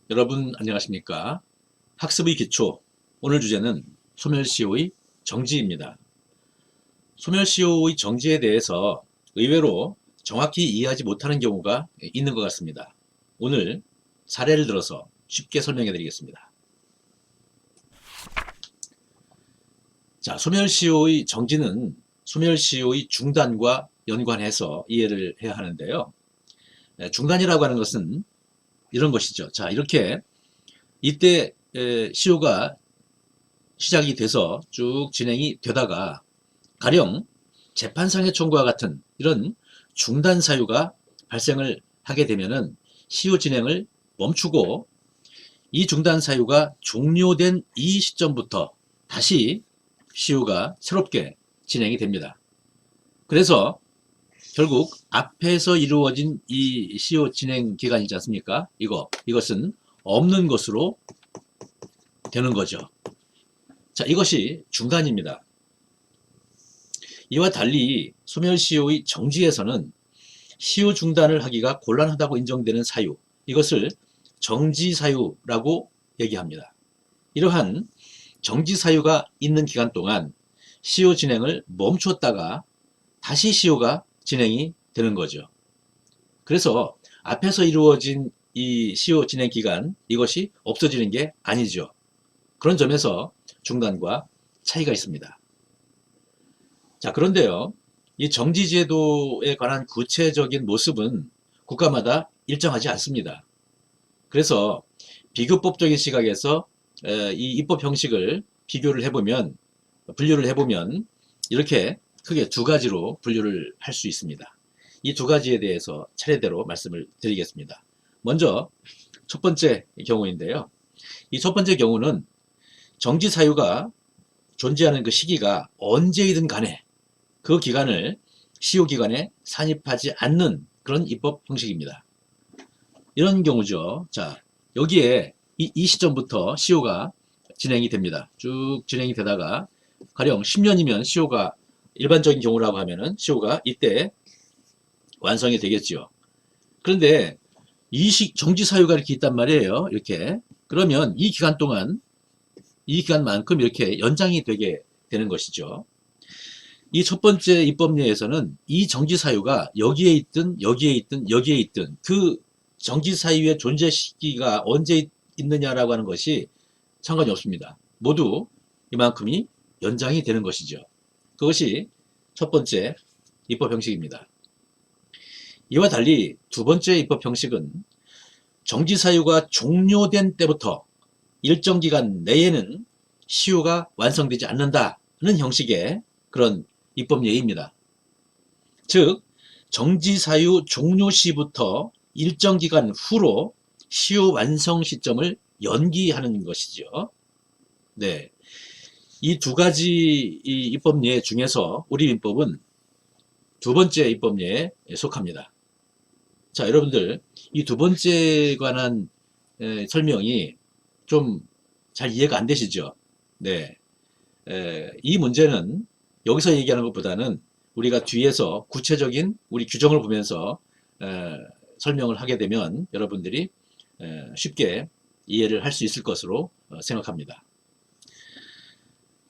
여러분 안녕하십니까? 학습의 기초, 오늘 주제는 소멸시효의 정지입니다. 소멸시효의 정지에 대해서 의외로 정확히 이해하지 못하는 경우가 있는 것 같습니다. 오늘 사례를 들어서 쉽게 설명해 드리겠습니다. 자, 소멸시효의 정지는 소멸시효의 중단과 연관해서 이해를 해야 하는데요. 중단이라고 하는 것은 이런 것이죠. 자, 이렇게 이때 시효가 시작이 돼서 쭉 진행이 되다가 가령 재판상의 총과 같은 이런 중단 사유가 발생을 하게 되면은 시효 진행을 멈추고 이 중단 사유가 종료된 이 시점부터 다시 시효가 새롭게 진행이 됩니다. 그래서 결국 앞에서 이루어진 이 시효 진행 기간이지 있지 않습니까? 이것은 없는 것으로 되는 거죠. 자, 이것이 중단입니다. 이와 달리 소멸시효의 정지에서는 시효 중단을 하기가 곤란하다고 인정되는 사유, 이것을 정지사유라고 얘기합니다. 이러한 정지사유가 있는 기간 동안 시효 진행을 멈췄다가 다시 시효가 진행이 되는 거죠. 그래서 앞에서 이루어진 이 시효 진행 기간, 이것이 없어지는 게 아니죠. 그런 점에서 중단과 차이가 있습니다. 자, 그런데요, 이 정지제도에 관한 구체적인 모습은 국가마다 일정하지 않습니다. 그래서 비교법적인 시각에서 이 입법 형식을 분류를 해보면 이렇게 크게 두 가지로 분류를 할 수 있습니다. 이 두 가지에 대해서 차례대로 말씀을 드리겠습니다. 먼저 첫 번째 경우인데요. 이 첫 번째 경우는 정지 사유가 존재하는 그 시기가 언제이든 간에 그 기간을 시효 기간에 산입하지 않는 그런 입법 형식입니다. 이런 경우죠. 자, 여기에 이 시점부터 시효가 진행이 됩니다. 쭉 진행이 되다가 가령 10년이면 시효가 일반적인 경우라고 하면은 시효가 이때 완성이 되겠죠. 그런데 정지 사유가 이렇게 있단 말이에요. 이렇게. 그러면 이 기간만큼 이렇게 연장이 되게 되는 것이죠. 이 첫 번째 입법례에서는 이 정지 사유가 여기에 있든 그 정지 사유의 존재 시기가 언제 있느냐라고 하는 것이 상관이 없습니다. 모두 이만큼이 연장이 되는 것이죠. 그것이 첫 번째 입법 형식입니다. 이와 달리 두 번째 입법 형식은 정지 사유가 종료된 때부터 일정 기간 내에는 시효가 완성되지 않는다는 형식의 그런 입법 예입니다. 즉, 정지 사유 종료 시부터 일정 기간 후로 시효 완성 시점을 연기하는 것이죠. 네. 이 두 가지 입법 예 중에서 우리 민법은 두 번째 입법 예에 속합니다. 자, 여러분들, 이 두 번째에 관한 설명이 좀 잘 이해가 안 되시죠? 네. 이 문제는 여기서 얘기하는 것보다는 우리가 뒤에서 구체적인 우리 규정을 보면서 설명을 하게 되면 여러분들이 쉽게 이해를 할 수 있을 것으로 생각합니다.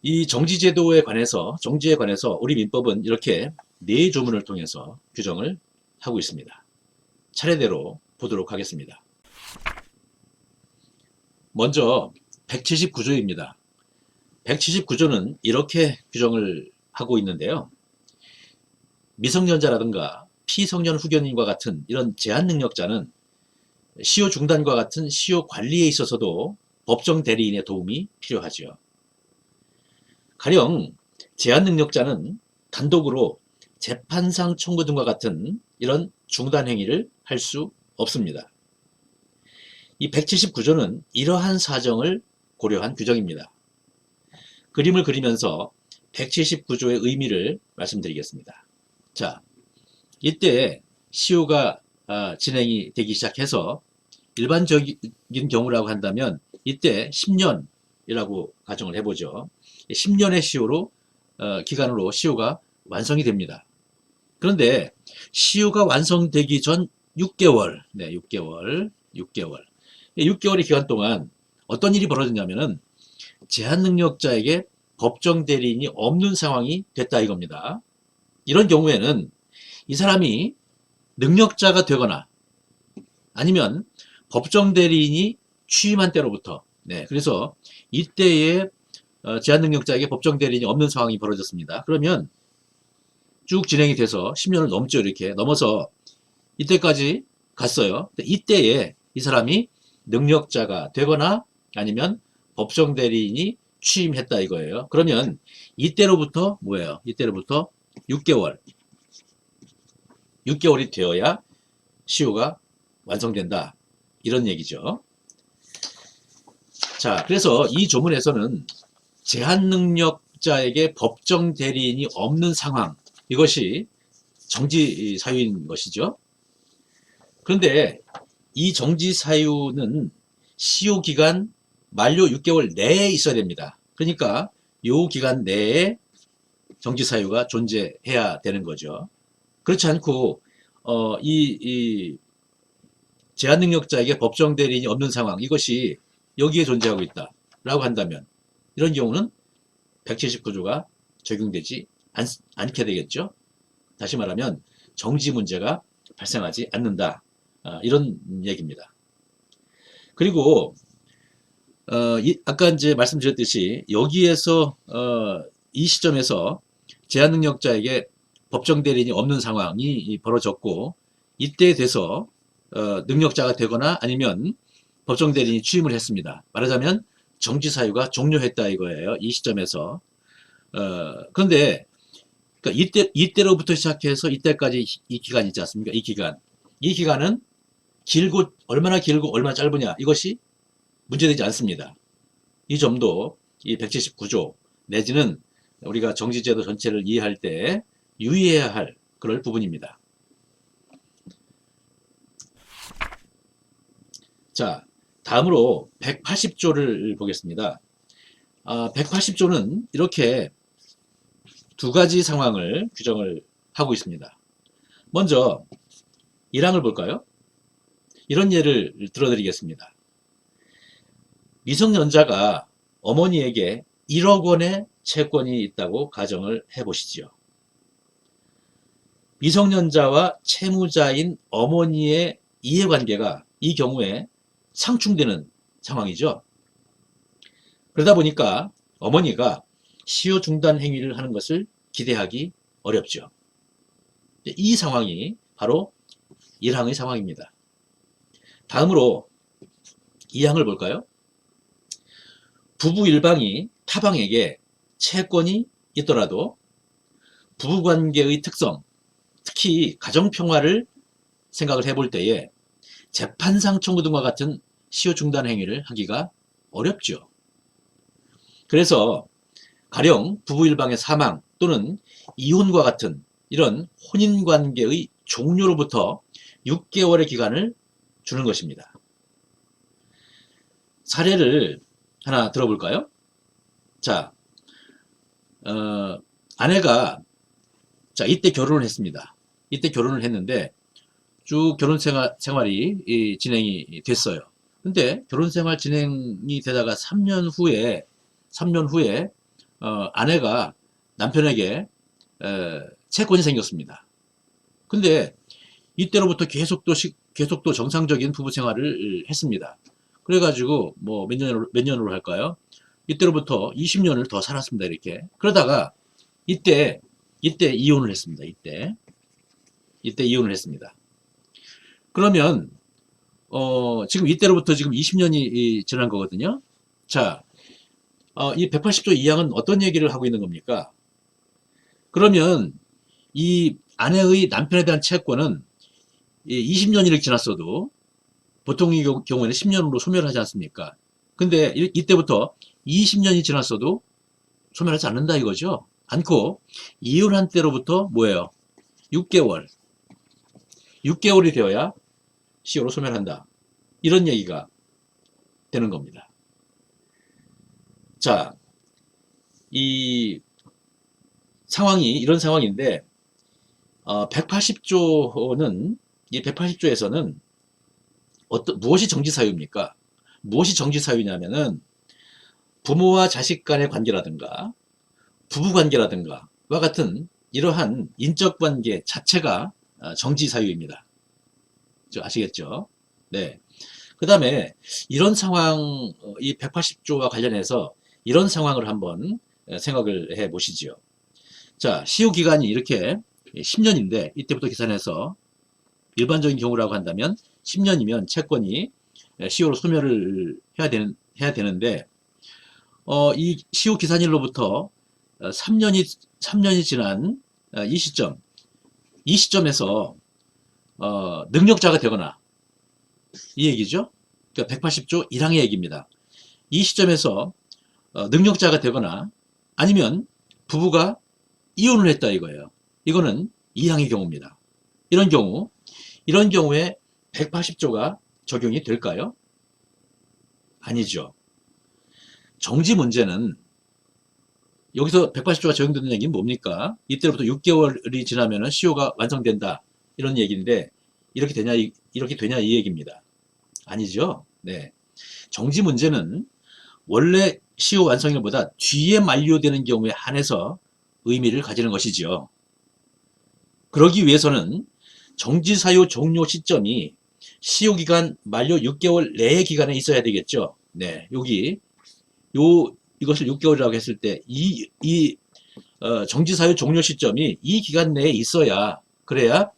이 정지에 관해서 우리 민법은 이렇게 네 조문을 통해서 규정을 하고 있습니다. 차례대로 보도록 하겠습니다. 먼저 179조입니다. 179조는 이렇게 규정을 하고 있는데요. 미성년자라든가 피성년 후견인과 같은 이런 제한 능력자는 시효 중단과 같은 시효 관리에 있어서도 법정 대리인의 도움이 필요하죠. 가령 제한 능력자는 단독으로 재판상 청구 등과 같은 이런 중단 행위를 할 수 없습니다. 이 179조는 이러한 사정을 고려한 규정입니다. 그림을 그리면서 179조의 의미를 말씀드리겠습니다. 자, 이때 시효가 진행이 되기 시작해서 일반적인 경우라고 한다면 이때 10년이라고 가정을 해보죠. 10년의 기간으로 시효가 완성이 됩니다. 그런데 시효가 완성되기 전 6개월, 6개월의 기간 동안 어떤 일이 벌어졌냐면은 제한능력자에게 법정 대리인이 없는 상황이 됐다 이겁니다. 이런 경우에는 이 사람이 능력자가 되거나 아니면 법정 대리인이 취임한 때로부터, 네, 그래서 이때에 제한능력자에게 법정 대리인이 없는 상황이 벌어졌습니다. 그러면 쭉 진행이 돼서 10년을 넘죠. 이렇게 넘어서 이때까지 갔어요. 이때에 이 사람이 능력자가 되거나 아니면 법정 대리인이 취임했다 이거예요. 그러면 이때로부터 뭐예요? 이때로부터 6개월. 6개월이 되어야 시효가 완성된다. 이런 얘기죠. 자, 그래서 이 조문에서는 제한능력자에게 법정 대리인이 없는 상황, 이것이 정지 사유인 것이죠. 그런데 이 정지 사유는 시효 기간 만료 6개월 내에 있어야 됩니다. 그러니까 이 기간 내에 정지 사유가 존재해야 되는 거죠. 그렇지 않고 이 제한능력자에게 법정 대리인이 없는 상황, 이것이 여기에 존재하고 있다라고 한다면 이런 경우는 179조가 적용되지 않게 되겠죠. 다시 말하면 정지 문제가 발생하지 않는다. 이런 얘기입니다. 그리고 아까 이제 말씀드렸듯이 여기에서 이 시점에서 제한능력자에게 법정 대리인이 없는 상황이 벌어졌고 이때에 돼서 능력자가 되거나 아니면 법정 대리인이 취임을 했습니다. 말하자면 정지 사유가 종료했다 이거예요. 이 시점에서. 그런데 그러니까 이때로부터 시작해서 이때까지 이 기간 있지 않습니까? 이 기간은 얼마나 길고 얼마나 짧으냐 이것이 문제되지 않습니다. 이 점도 이 179조 내지는 우리가 정지제도 전체를 이해할 때 유의해야 할 그럴 부분입니다. 자, 다음으로 180조를 보겠습니다. 180조는 이렇게 두 가지 상황을 규정을 하고 있습니다. 먼저 1항을 볼까요? 이런 예를 들어드리겠습니다. 미성년자가 어머니에게 1억 원의 채권이 있다고 가정을 해보시지요. 미성년자와 채무자인 어머니의 이해관계가 이 경우에 상충되는 상황이죠. 그러다 보니까 어머니가 시효 중단 행위를 하는 것을 기대하기 어렵죠. 이 상황이 바로 1항의 상황입니다. 다음으로 2항을 볼까요? 부부 일방이 타방에게 채권이 있더라도 부부관계의 특성, 특히 가정평화를 생각을 해볼 때에 재판상 청구 등과 같은 시효 중단 행위를 하기가 어렵죠. 그래서 가령 부부 일방의 사망 또는 이혼과 같은 이런 혼인관계의 종료로부터 6개월의 기간을 주는 것입니다. 사례를 하나 들어볼까요? 자, 아내가 이때 결혼을 했습니다. 이때 결혼을 했는데 쭉 결혼 생활이 진행이 됐어요. 근데 결혼 생활 진행이 되다가 3년 후에 아내가 남편에게 채권이 생겼습니다. 근데 이때로부터 계속 또 정상적인 부부 생활을 했습니다. 그래가지고 뭐 몇 년으로 할까요? 이때로부터 20년을 더 살았습니다. 이렇게. 그러다가 이때 이혼을 했습니다. 이때 이혼을 했습니다. 그러면 지금 이때로부터 지금 20년이 지난 거거든요. 자, 이 180조 2항은 어떤 얘기를 하고 있는 겁니까? 그러면 이 아내의 남편에 대한 채권은 20년이 지났어도 보통의 경우에는 10년으로 소멸하지 않습니까? 근데 이때부터 20년이 지났어도 소멸하지 않는다 이거죠. 않고 이혼한 때로부터 뭐예요? 6개월이 되어야 시효로 소멸한다. 이런 얘기가 되는 겁니다. 자, 이 상황이 이런 상황인데 180조는 이 180조에서는 무엇이 정지 사유입니까? 무엇이 정지 사유냐면은 부모와 자식 간의 관계라든가 부부 관계라든가 와 같은 이러한 인적 관계 자체가 정지 사유입니다. 아시겠죠? 네. 그 다음에 이런 상황, 이 180조와 관련해서 이런 상황을 한번 생각을 해 보시죠. 자, 시효 기간이 이렇게 10년인데 이때부터 계산해서 일반적인 경우라고 한다면 10년이면 채권이 시효로 소멸을 해야 되는데 이 시효 기산일로부터 3년이 지난 이 시점에서 능력자가 되거나 이 얘기죠. 그러니까 180조 1항의 얘기입니다. 이 시점에서 능력자가 되거나 아니면 부부가 이혼을 했다 이거예요. 이거는 2항의 경우입니다. 이런 경우에 180조가 적용이 될까요? 아니죠. 정지 문제는 여기서 180조가 적용되는 얘기는 뭡니까? 이때로부터 6개월이 지나면 시효가 완성된다. 이런 얘기인데 이렇게 되냐 이 얘기입니다. 아니죠. 네. 정지 문제는 원래 시효 완성일보다 뒤에 만료되는 경우에 한해서 의미를 가지는 것이지요. 그러기 위해서는 정지 사유 종료 시점이 시효 기간 만료 6개월 내의 기간에 있어야 되겠죠. 네. 이것을 6개월이라고 했을 때 정지 사유 종료 시점이 이 기간 내에 있어야 그래야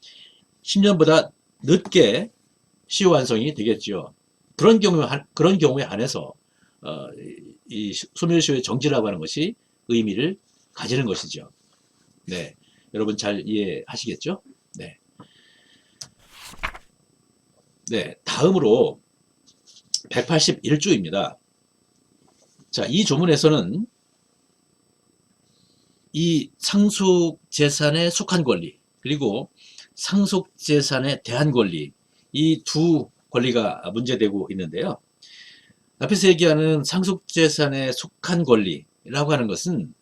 10년보다 늦게 시효 완성이 되겠죠. 그런 경우에 한해서 이 소멸시효의 정지라고 하는 것이 의미를 가지는 것이죠. 네, 여러분 잘 이해하시겠죠? 네, 네, 다음으로 181조입니다. 자, 이 조문에서는 이 상속 재산에 속한 권리 그리고 상속 재산에 대한 권리 이 두 권리가 문제되고 있는데요. 앞에서 얘기하는 상속 재산에 속한 권리라고 하는 것은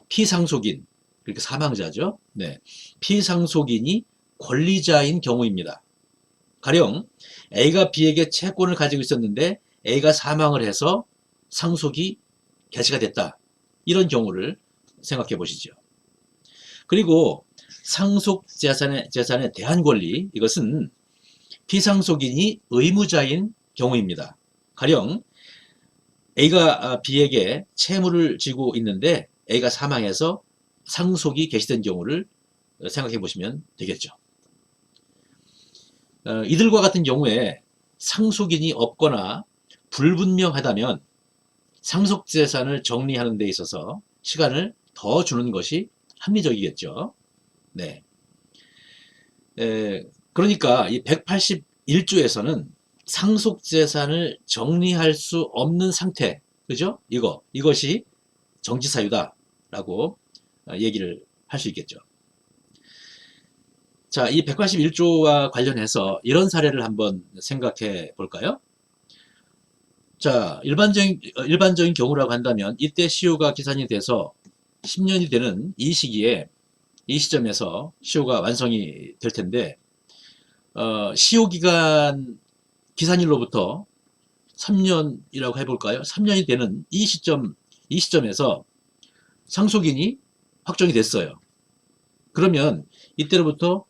피상속인 그러니까 사망자죠. 네, 피상속인이 권리자인 경우입니다. 가령 A가 B에게 채권을 가지고 있었는데 A가 사망을 해서 상속이 개시가 됐다. 이런 경우를 생각해 보시죠. 그리고 상속 재산에 대한 권리 이것은 피상속인이 의무자인 경우입니다. 가령 A가 B에게 채무를 지고 있는데 A가 사망해서 상속이 개시된 경우를 생각해 보시면 되겠죠. 이들과 같은 경우에 상속인이 없거나 불분명하다면 상속재산을 정리하는 데 있어서 시간을 더 주는 것이 합리적이겠죠. 네. 그러니까 이 181조에서는 상속재산을 정리할 수 없는 상태, 그죠? 이것이 정지사유다라고 얘기를 할 수 있겠죠. 자, 이 181조와 관련해서 이런 사례를 한번 생각해 볼까요? 자, 일반적인 경우라고 한다면 이때 시효가 기산이 돼서 10년이 되는 이 시점에서 시효가 완성이 될 텐데 시효 기간 기산일로부터 3년이라고 해볼까요? 3년이 되는 이 시점에서 상속인이 확정이 됐어요. 그러면 이때로부터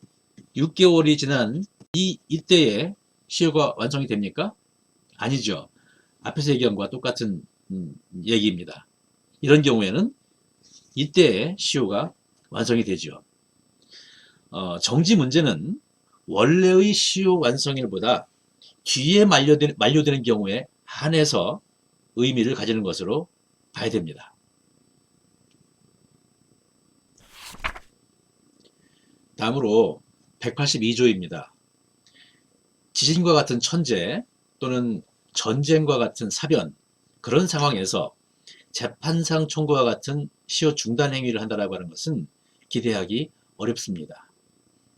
6개월이 지난 이때에 시효가 완성이 됩니까? 아니죠. 앞에서 얘기한 것과 똑같은 얘기입니다. 이런 경우에는 이때에 시효가 완성이 되죠. 정지 문제는 원래의 시효 완성일보다 뒤에 만료되는 경우에 한해서 의미를 가지는 것으로 봐야 됩니다. 다음으로 182조입니다. 지진과 같은 천재 또는 전쟁과 같은 사변 그런 상황에서 재판상 청구와 같은 시효 중단 행위를 한다라고 하는 것은 기대하기 어렵습니다.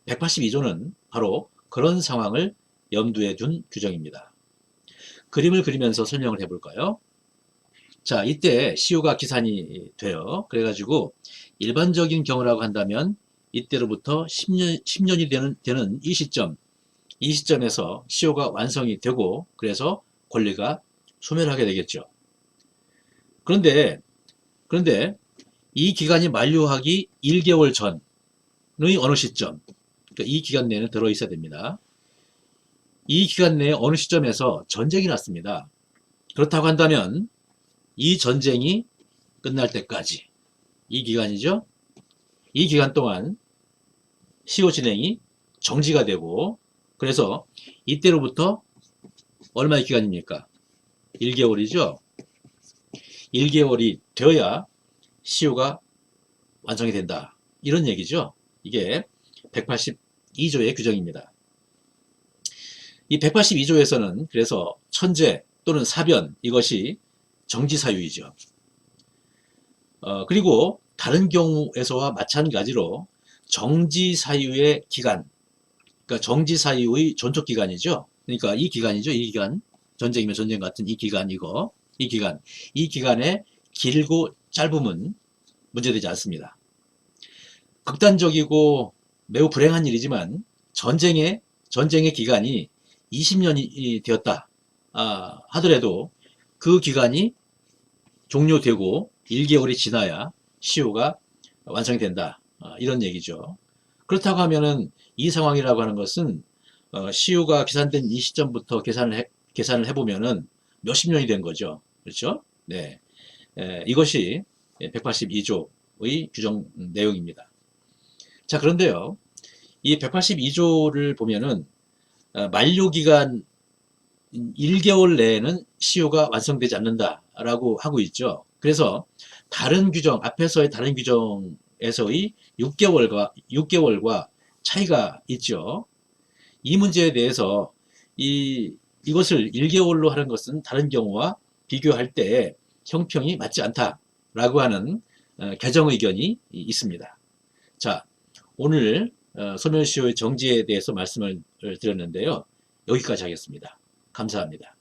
182조는 바로 그런 상황을 염두에 둔 규정입니다. 그림을 그리면서 설명을 해볼까요? 자, 이때 시효가 기산이 돼요. 그래가지고 일반적인 경우라고 한다면 이때로부터 10년이 되는 이 시점에서 시효가 완성이 되고 그래서 권리가 소멸을 하게 되겠죠. 그런데 이 기간이 만료하기 1개월 전의 어느 시점, 그러니까 이 기간 내에는 들어있어야 됩니다. 이 기간 내에 어느 시점에서 전쟁이 났습니다. 그렇다고 한다면 이 전쟁이 끝날 때까지, 이 기간이죠. 이 기간 동안 시효 진행이 정지가 되고, 그래서 이때로부터 얼마의 기간입니까? 1개월이죠. 1개월이 되어야 시효가 완성이 된다. 이런 얘기죠. 이게 182조의 규정입니다. 이 182조에서는 그래서 천재 또는 사변, 이것이 정지사유이죠. 그리고 다른 경우에서와 마찬가지로 정지사유의 기간, 그러니까 정지사유의 존속기간이죠. 그러니까 이 기간이죠. 이 기간, 전쟁이면 전쟁 같은 이 기간, 이 기간의 길고 짧음은 문제되지 않습니다. 극단적이고 매우 불행한 일이지만 전쟁의 기간이 20년이 되었다 하더라도 그 기간이 종료되고 1개월이 지나야 시효가 완성이 된다. 이런 얘기죠. 그렇다고 하면은 이 상황이라고 하는 것은 시효가 계산된 이 시점부터 계산을 해보면은 몇십 년이 된 거죠. 그렇죠? 네. 이것이 182조의 규정 내용입니다. 자, 그런데요. 이 182조를 보면은 만료기간 1개월 내에는 시효가 완성되지 않는다라고 하고 있죠. 그래서 다른 규정, 앞에서의 다른 규정에서의 6개월과 차이가 있죠. 이 문제에 대해서 이것을 1개월로 하는 것은 다른 경우와 비교할 때 형평이 맞지 않다라고 하는 개정 의견이 있습니다. 자, 오늘 소멸시효의 정지에 대해서 말씀을 드렸는데요. 여기까지 하겠습니다. 감사합니다.